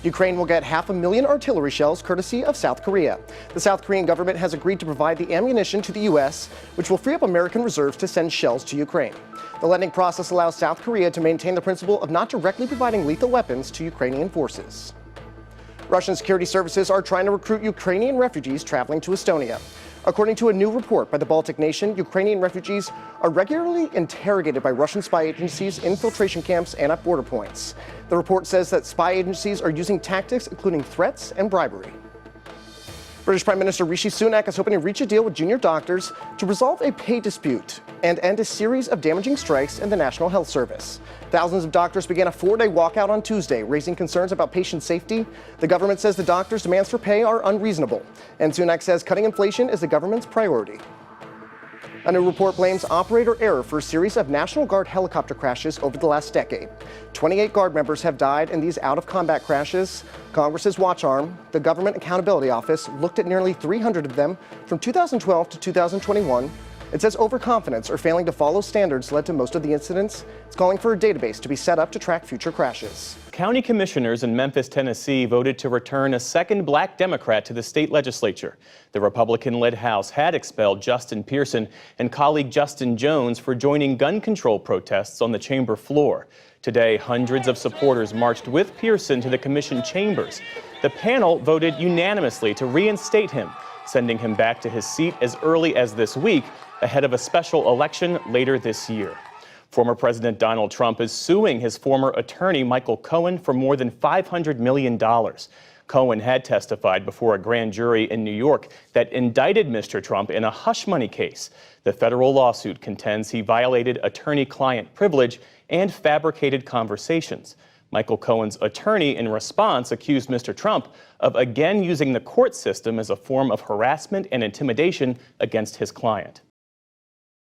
Ukraine will get 500,000 artillery shells courtesy of South Korea. The South Korean government has agreed to provide the ammunition to the U.S., which will free up American reserves to send shells to Ukraine. The lending process allows South Korea to maintain the principle of not directly providing lethal weapons to Ukrainian forces. Russian security services are trying to recruit Ukrainian refugees traveling to Estonia. According to a new report by the Baltic nation, Ukrainian refugees are regularly interrogated by Russian spy agencies, infiltration camps, and at border points. The report says that spy agencies are using tactics including threats and bribery. British Prime Minister Rishi Sunak is hoping to reach a deal with junior doctors to resolve a pay dispute and end a series of damaging strikes in the National Health Service. Thousands of doctors began a 4-day walkout on Tuesday, raising concerns about patient safety. The government says the doctors' demands for pay are unreasonable, and Sunak says cutting inflation is the government's priority. A new report blames operator error for a series of National Guard helicopter crashes over the last decade. 28 Guard members have died in these out-of-combat crashes. Congress's watch arm, the Government Accountability Office, looked at nearly 300 of them from 2012 to 2021. It says overconfidence or failing to follow standards led to most of the incidents. It's calling for a database to be set up to track future crashes. County commissioners in Memphis, Tennessee voted to return a second black Democrat to the state legislature. The Republican-led House had expelled Justin Pearson and colleague Justin Jones for joining gun control protests on the chamber floor. Today, hundreds of supporters marched with Pearson to the commission chambers. The panel voted unanimously to reinstate him, sending him back to his seat as early as this week, ahead of a special election later this year. Former President Donald Trump is suing his former attorney, Michael Cohen, for more than $500 million. Cohen had testified before a grand jury in New York that indicted Mr. Trump in a hush money case. The federal lawsuit contends he violated attorney-client privilege and fabricated conversations. Michael Cohen's attorney, in response, accused Mr. Trump of again using the court system as a form of harassment and intimidation against his client.